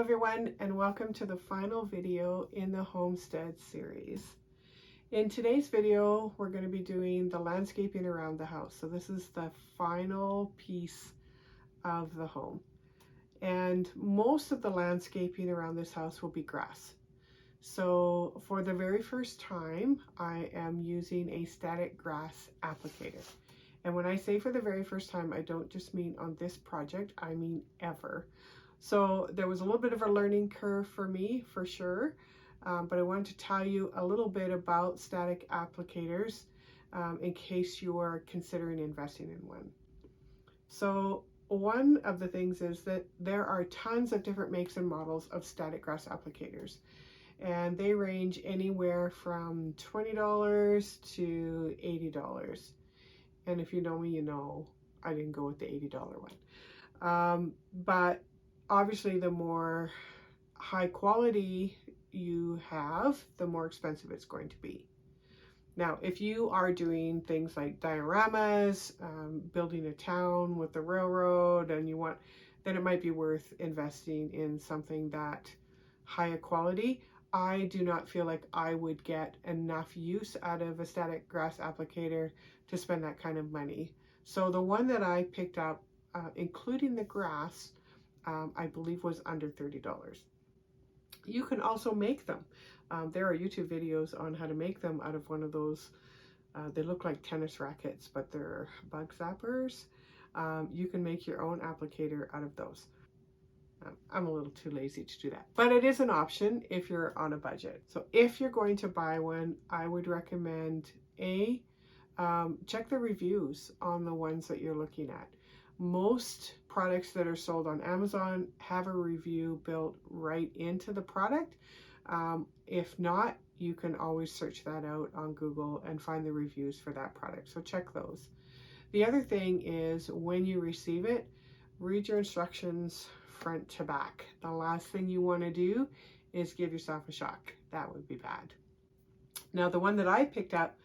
Hello everyone, and welcome to the final video in the Homestead series. In today's video, we're going to be doing the landscaping around the house. So this is the final piece of the home. And most of the landscaping around this house will be grass. So for the very first time, I am using a static grass applicator. And when I say for the very first time, I don't just mean on this project, I mean ever. So there was a little bit of a learning curve for me, for sure, but I wanted to tell you a little bit about static applicators in case you are considering investing in one. So one of the things is that there are tons of different makes and models of static grass applicators, and they range anywhere from $20 to $80. And if you know me, you know I didn't go with the $80 one. But obviously, the more high quality you have, the more expensive it's going to be. Now, if you are doing things like dioramas, building a town with the railroad, and you want, then it might be worth investing in something that higher quality. I do not feel like I would get enough use out of a static grass applicator to spend that kind of money. So the one that I picked up, including the grass, I believe was under $30. You can also make them. There are YouTube videos on how to make them out of one of those. They look like tennis rackets, but they're bug zappers. You can make your own applicator out of those. I'm a little too lazy to do that, but it is an option if you're on a budget. So if you're going to buy one, I would recommend check the reviews on the ones that you're looking at. Most products that are sold on Amazon have a review built right into the product. If not, you can always search that out on Google and find the reviews for that product. So check those. The other thing is, when you receive it, read your instructions front to back. The last thing you want to do is give yourself a shock. That would be bad. Now, the one that I picked up,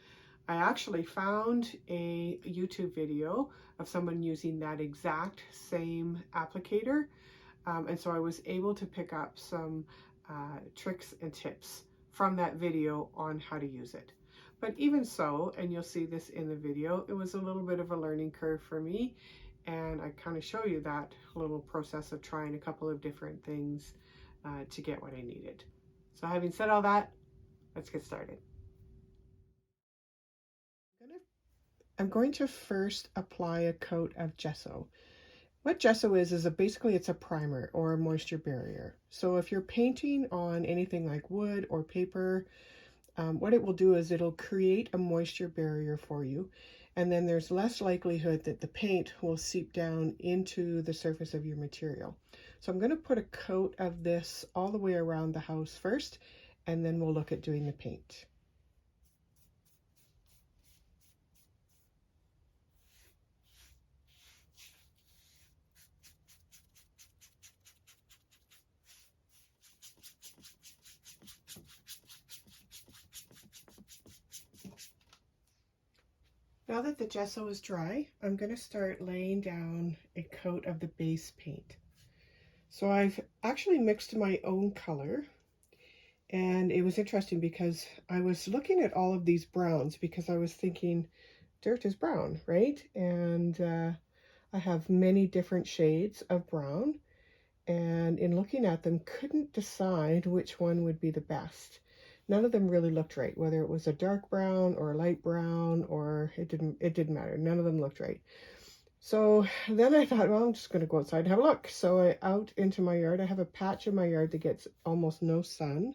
I actually found a YouTube video of someone using that exact same applicator. And so I was able to pick up some tricks and tips from that video on how to use it. But even so, and you'll see this in the video, it was a little bit of a learning curve for me. And I kind of show you that little process of trying a couple of different things to get what I needed. So having said all that, let's get started. I'm going to first apply a coat of gesso. What gesso is basically it's a primer or a moisture barrier. So if you're painting on anything like wood or paper, what it will do is it'll create a moisture barrier for you. And then there's less likelihood that the paint will seep down into the surface of your material. So I'm going to put a coat of this all the way around the house first, and then we'll look at doing the paint. Now that the gesso is dry, I'm going to start laying down a coat of the base paint. So I've actually mixed my own color, and it was interesting because I was looking at all of these browns because I was thinking dirt is brown, right? And I have many different shades of brown, and in looking at them, couldn't decide which one would be the best. None of them really looked right, whether it was a dark brown or a light brown, or it didn't matter. None of them looked right. So then I thought, well, I'm just going to go outside and have a look. So I out into my yard. I have a patch in my yard that gets almost no sun,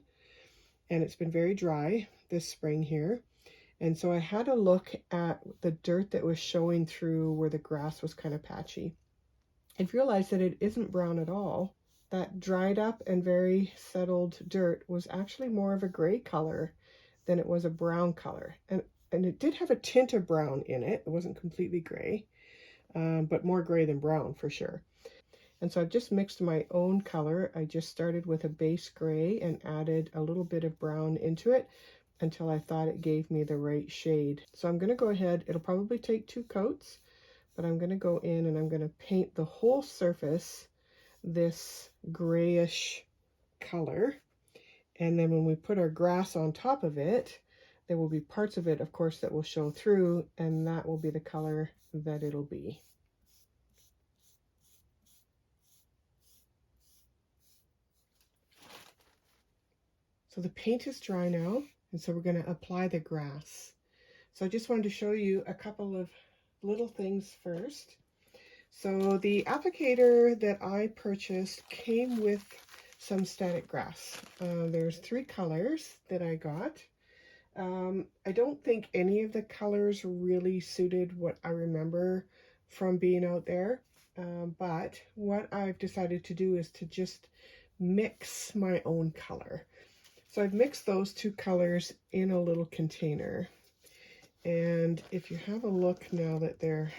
and it's been very dry this spring here. And so I had a look at the dirt that was showing through where the grass was kind of patchy, and realized that it isn't brown at all. That dried up and very settled dirt was actually more of a gray color than it was a brown color. And it did have a tint of brown in it. It wasn't completely gray, but more gray than brown for sure. And so I've just mixed my own color. I just started with a base gray and added a little bit of brown into it until I thought it gave me the right shade. So I'm going to go ahead. It'll probably take 2 coats, but I'm going to go in and I'm going to paint the whole surface this grayish color. And then when we put our grass on top of it, there will be parts of it, of course, that will show through, and that will be the color that it'll be. So the paint is dry now, and so we're going to apply the grass. So I just wanted to show you a couple of little things first. So the applicator that I purchased came with some static grass. There's 3 colors that I got. I don't think any of the colors really suited what I remember from being out there. But what I've decided to do is to just mix my own color. So I've mixed those 2 colors in a little container. And if you have a look now that they're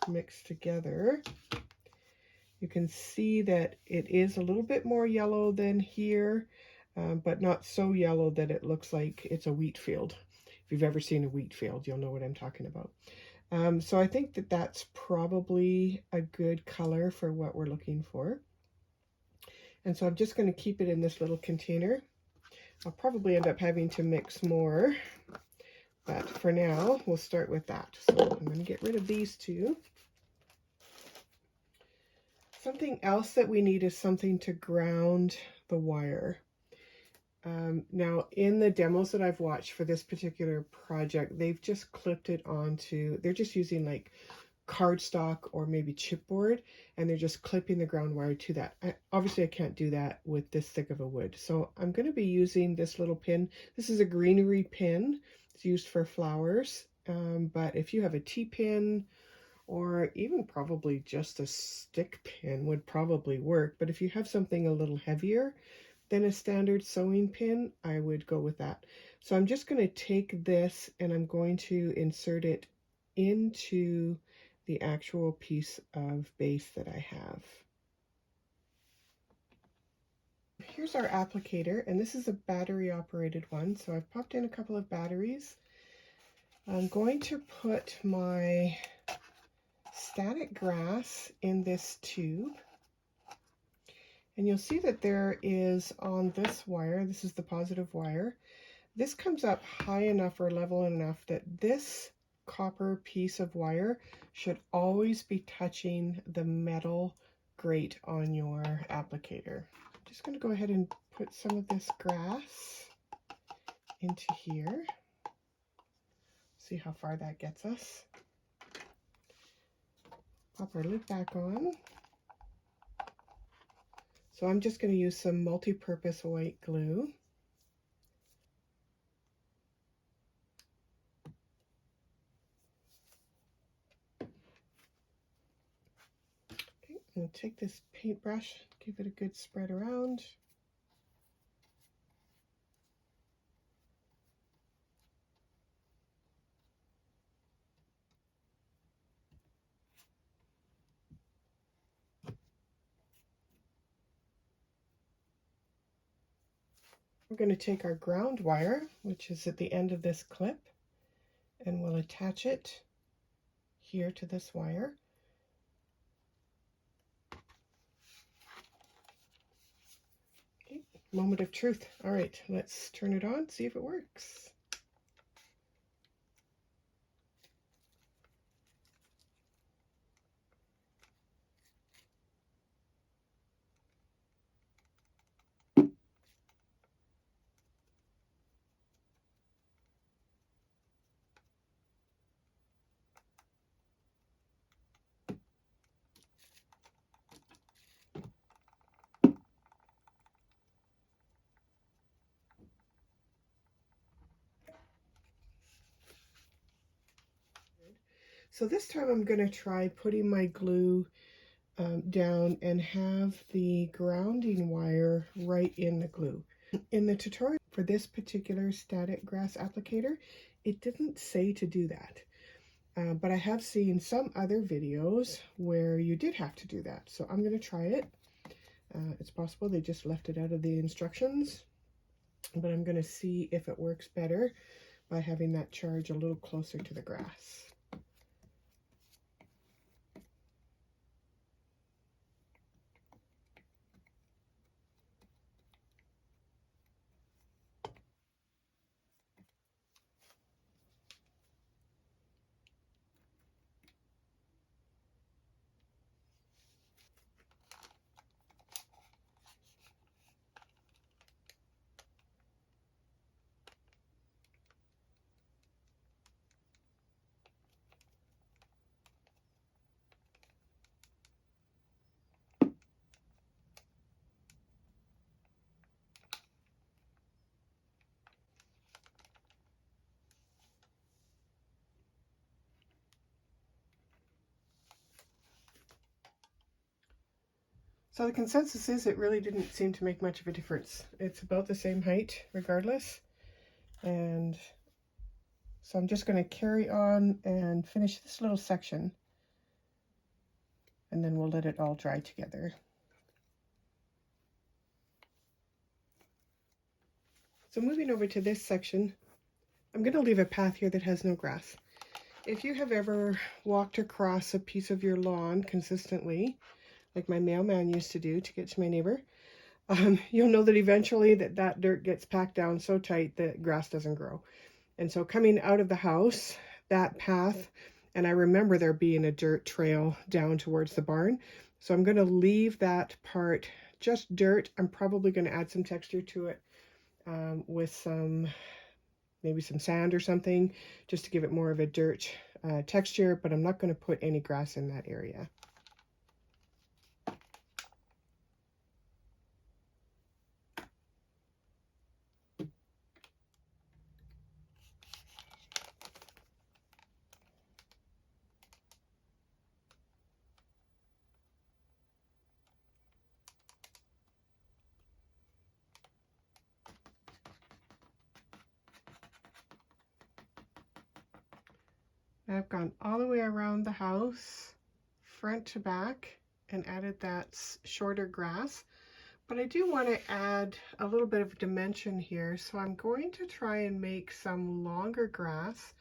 mixed together, you can see that it is a little bit more yellow than here, but not so yellow that it looks like it's a wheat field. If you've ever seen a wheat field, you'll know what I'm talking about. So I think that that's probably a good color for what we're looking for. And so I'm just going to keep it in this little container. I'll probably end up having to mix more, but for now, we'll start with that. So I'm going to get rid of these 2. Something else that we need is something to ground the wire. Now, in the demos that I've watched for this particular project, they've just clipped it onto, they're just using like cardstock or maybe chipboard, and they're just clipping the ground wire to that. Obviously, I can't do that with this thick of a wood. So I'm going to be using this little pin. This is a greenery pin. It's used for flowers, but if you have a T-pin, or even probably just a stick pin would probably work. But if you have something a little heavier than a standard sewing pin, I would go with that. So I'm just going to take this and I'm going to insert it into the actual piece of base that I have. Here's our applicator, and this is a battery operated one. So I've popped in a couple of batteries. I'm going to put my static grass in this tube, and you'll see that there is on this wire, this is the positive wire, this comes up high enough or level enough that this copper piece of wire should always be touching the metal grate on your applicator. I'm just going to go ahead and put some of this grass into here, see how far that gets us. Pop our lid back on. So I'm just going to use some multi-purpose white glue. Okay, I'm going to take this paintbrush, give it a good spread around. We're going to take our ground wire, which is at the end of this clip, and we'll attach it here to this wire. Okay, moment of truth. All right, let's turn it on, see if it works. So this time I'm going to try putting my glue down and have the grounding wire right in the glue. In the tutorial for this particular static grass applicator, it didn't say to do that. But I have seen some other videos where you did have to do that. So I'm going to try it. It's possible they just left it out of the instructions, but I'm going to see if it works better by having that charge a little closer to the grass. So the consensus is it really didn't seem to make much of a difference. It's about the same height regardless. And so I'm just going to carry on and finish this little section, and then we'll let it all dry together. So moving over to this section, I'm going to leave a path here that has no grass. If you have ever walked across a piece of your lawn consistently, like my mailman used to do to get to my neighbor, you'll know that eventually that dirt gets packed down so tight that grass doesn't grow. And so coming out of the house, that path, and I remember there being a dirt trail down towards the barn. So I'm going to leave that part just dirt. I'm probably going to add some texture to it with maybe some sand or something, just to give it more of a dirt texture, but I'm not going to put any grass in that area. I've gone all the way around the house, front to back, and added that shorter grass. But I do want to add a little bit of dimension here, so I'm going to try and make some longer grass,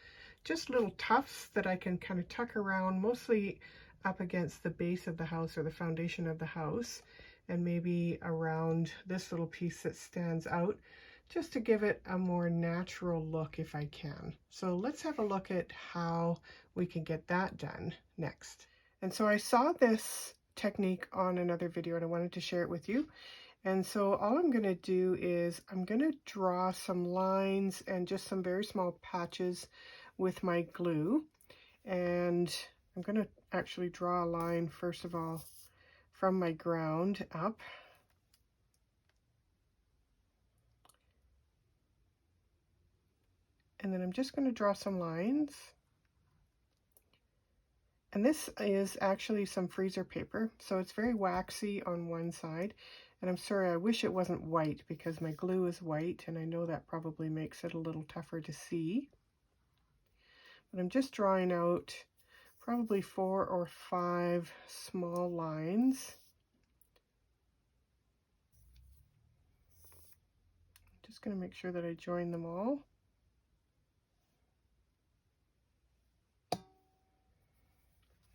just little tufts that I can kind of tuck around, mostly up against the base of the house or the foundation of the house, and maybe around this little piece that stands out, just to give it a more natural look if I can. So let's have a look at how we can get that done next. And so I saw this technique on another video and I wanted to share it with you. And so all I'm going to do is I'm going to draw some lines and just some very small patches with my glue. And I'm going to actually draw a line first of all from my ground up. And then I'm just going to draw some lines. And this is actually some freezer paper, so it's very waxy on one side. And I'm sorry, I wish it wasn't white because my glue is white, and I know that probably makes it a little tougher to see. But I'm just drawing out probably 4 or 5 small lines. Just going to make sure that I join them all.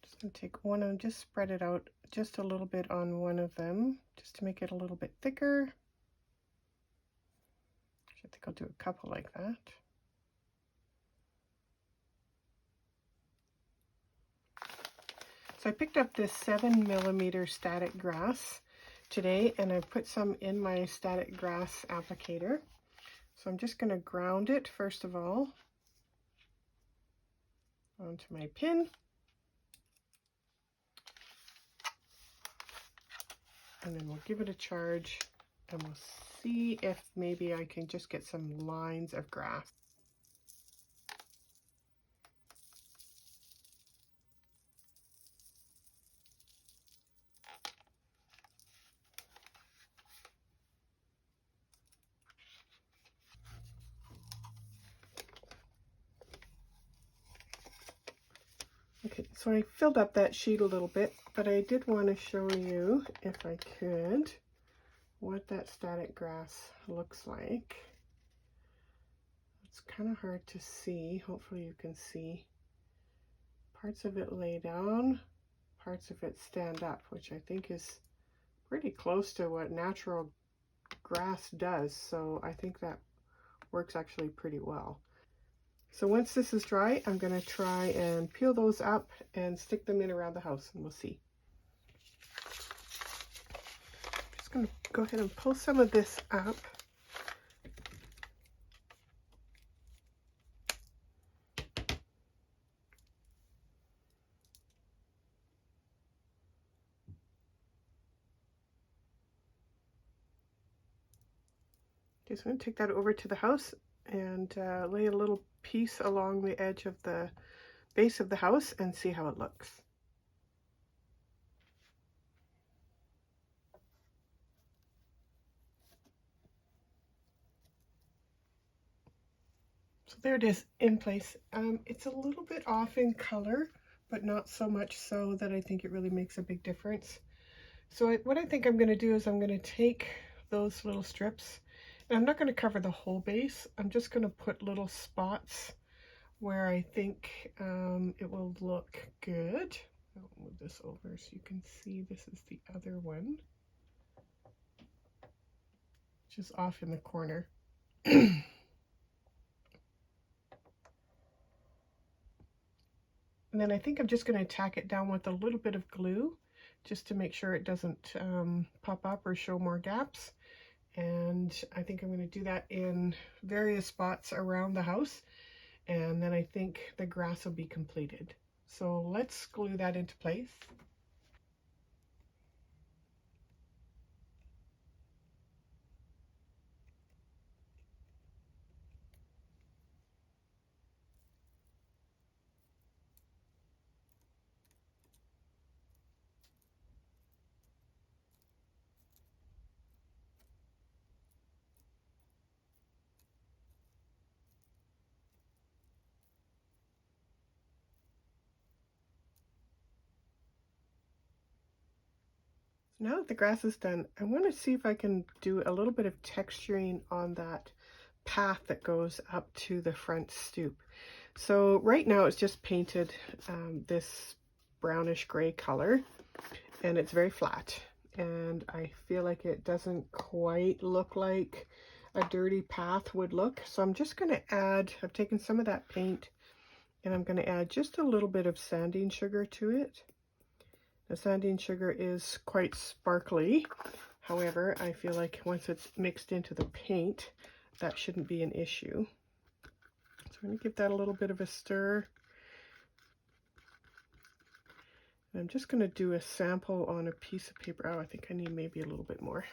Just going to take one and just spread it out just a little bit on one of them, just to make it a little bit thicker. I think I'll do a couple like that. So I picked up this 7mm static grass today, and I put some in my static grass applicator. So I'm just going to ground it first of all onto my pin. And then we'll give it a charge and we'll see if maybe I can just get some lines of grass. Okay, so I filled up that sheet a little bit, but I did want to show you, if I could, what that static grass looks like. It's kind of hard to see. Hopefully you can see. Parts of it lay down, parts of it stand up, which I think is pretty close to what natural grass does. So I think that works actually pretty well. So once this is dry, I'm going to try and peel those up and stick them in around the house, and we'll see. Just going to go ahead and pull some of this up. Okay, so I'm going to take that over to the house and lay a little piece along the edge of the base of the house and see how it looks. So there it is in place. It's a little bit off in color, but not so much so that I think it really makes a big difference. So what I think I'm going to do is I'm going to take those little strips, and I'm not going to cover the whole base. I'm just going to put little spots where I think it will look good. I'll move this over so you can see this is the other one, which is off in the corner. And then I think I'm just going to tack it down with a little bit of glue just to make sure it doesn't pop up or show more gaps. And I think I'm going to do that in various spots around the house. And then I think the grass will be completed. So let's glue that into place. Now that the grass is done, I want to see if I can do a little bit of texturing on that path that goes up to the front stoop. So right now it's just painted this brownish gray color, and it's very flat, and I feel like it doesn't quite look like a dirty path would look. So I'm just going to add, I've taken some of that paint and I'm going to add just a little bit of sanding sugar to it. The sanding sugar is quite sparkly. However, I feel like once it's mixed into the paint, that shouldn't be an issue. So I'm going to give that a little bit of a stir. And I'm just going to do a sample on a piece of paper. Oh, I think I need maybe a little bit more.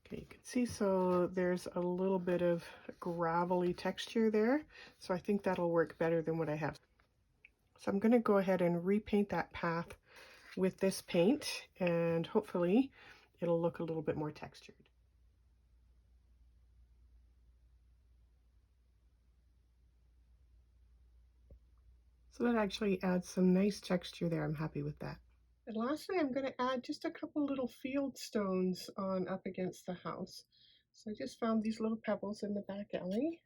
Okay, you can see, so there's a little bit of gravelly texture there. So I think that'll work better than what I have. So I'm going to go ahead and repaint that path with this paint, and hopefully it'll look a little bit more textured. So that actually adds some nice texture there. I'm happy with that. And lastly, I'm going to add just a couple little Fieldstones on up against the house. So I just found these little pebbles in the back alley.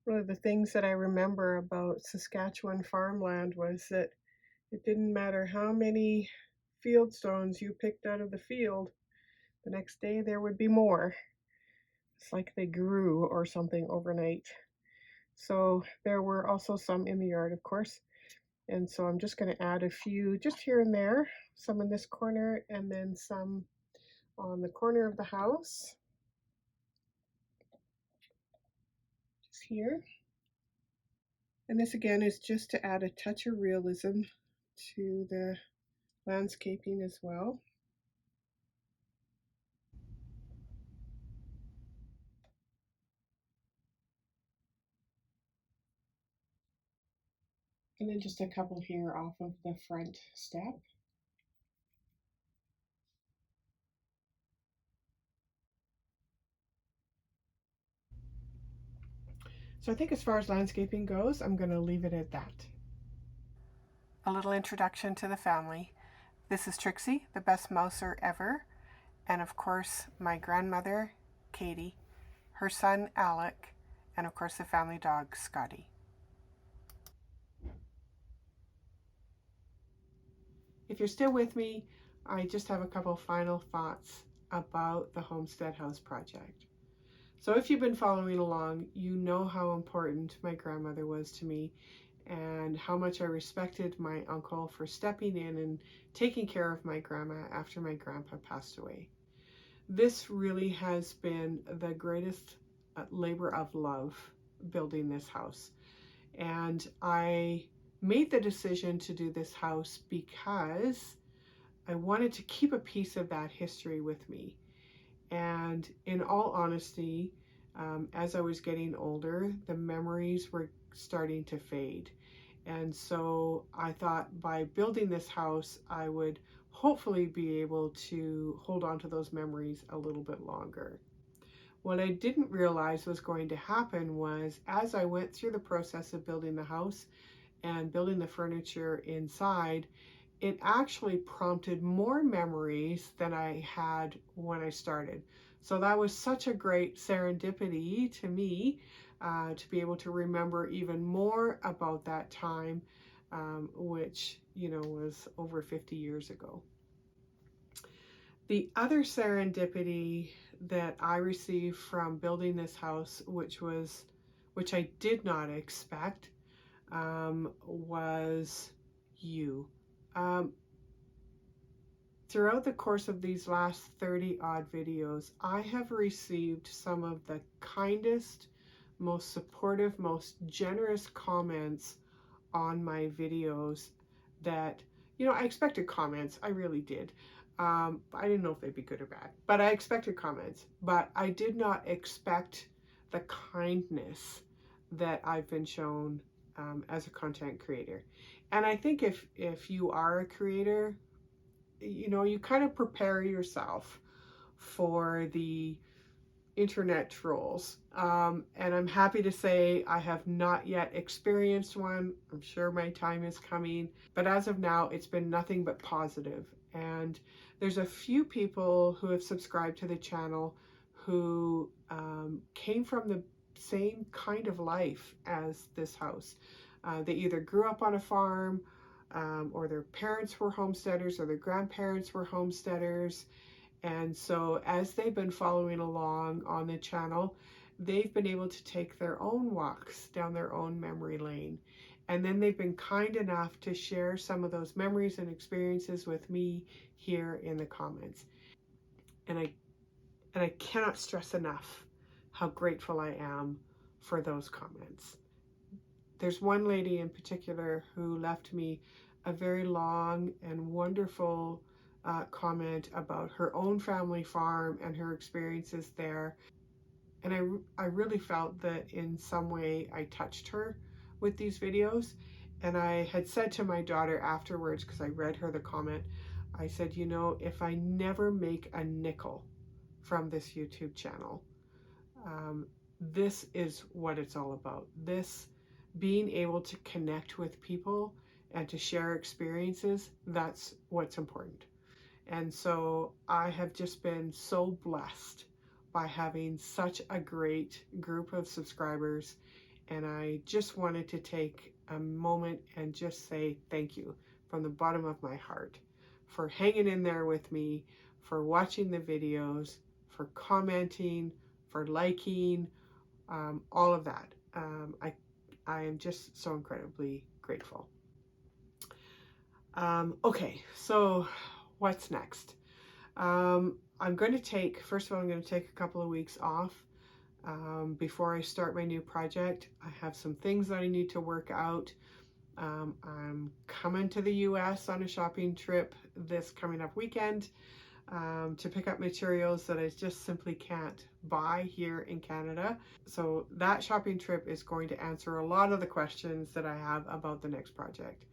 One of the things that I remember about Saskatchewan farmland was that it didn't matter how many Fieldstones you picked out of the field, the next day there would be more. It's like they grew or something overnight. So there were also some in the yard, of course. And so I'm just going to add a few just here and there, some in this corner and then some on the corner of the house. Just here. And this again is just to add a touch of realism to the landscaping as well. And then just a couple here off of the front step. So I think as far as landscaping goes, I'm going to leave it at that. A little introduction to the family. This is Trixie, the best mouser ever, and of course my grandmother, Katie, her son, Alec, and of course the family dog, Scotty. If you're still with me, I just have a couple final thoughts about the Homestead House project. So if you've been following along, you know how important my grandmother was to me, and how much I respected my uncle for stepping in and taking care of my grandma after my grandpa passed away. This really has been the greatest labor of love, building this house. And I made the decision to do this house because I wanted to keep a piece of that history with me. And in all honesty, as I was getting older, the memories were starting to fade. And so I thought by building this house, I would hopefully be able to hold on to those memories a little bit longer. What I didn't realize was going to happen was, as I went through the process of building the house and building the furniture inside, it actually prompted more memories than I had when I started. So that was such a great serendipity to me, to be able to remember even more about that time, which, was over 50 years ago. The other serendipity that I received from building this house, which I did not expect, was you. Throughout the course of these last 30 odd videos, I have received some of the kindest, most supportive, most generous comments on my videos that, I expected comments. I really did. I didn't know if they'd be good or bad, but I expected comments. But I did not expect the kindness that I've been shown as a content creator. And I think if you are a creator, you kind of prepare yourself for the internet trolls. And I'm happy to say I have not yet experienced one. I'm sure my time is coming. But as of now, it's been nothing but positive. And there's a few people who have subscribed to the channel who came from the same kind of life as this house. They either grew up on a farm, or their parents were homesteaders, or their grandparents were homesteaders. And so as they've been following along on the channel, they've been able to take their own walks down their own memory lane. And then they've been kind enough to share some of those memories and experiences with me here in the comments. And I cannot stress enough how grateful I am for those comments. There's one lady in particular who left me a very long and wonderful comment about her own family farm and her experiences there. And I really felt that in some way I touched her with these videos. And I had said to my daughter afterwards, because I read her the comment, I said, if I never make a nickel from this YouTube channel, this is what it's all about. This being able to connect with people and to share experiences, that's what's important. And so I have just been so blessed by having such a great group of subscribers. And I just wanted to take a moment and just say thank you from the bottom of my heart for hanging in there with me, for watching the videos, for commenting, for liking, all of that. I am just so incredibly grateful. Okay, so what's next? I'm going to take, first of all, I'm going to take a couple of weeks off before I start my new project. I have some things that I need to work out. I'm coming to the US on a shopping trip this coming up weekend to pick up materials that I just simply can't buy here in Canada. So that shopping trip is going to answer a lot of the questions that I have about the next project.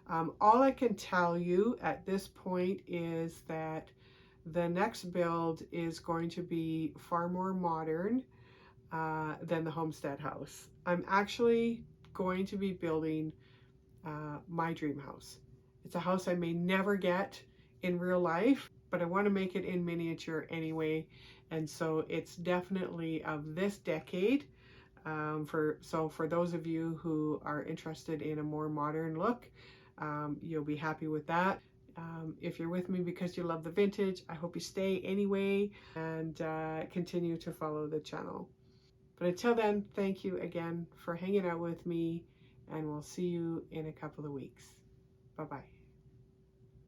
All I can tell you at this point is that the next build is going to be far more modern than the Homestead house. I'm actually going to be building my dream house. It's a house I may never get in real life, but I want to make it in miniature anyway. And so it's definitely of this decade. So for those of you who are interested in a more modern look, you'll be happy with that. If you're with me because you love the vintage, I hope you stay anyway and continue to follow the channel. But until then, thank you again for hanging out with me and we'll see you in a couple of weeks. Bye-bye.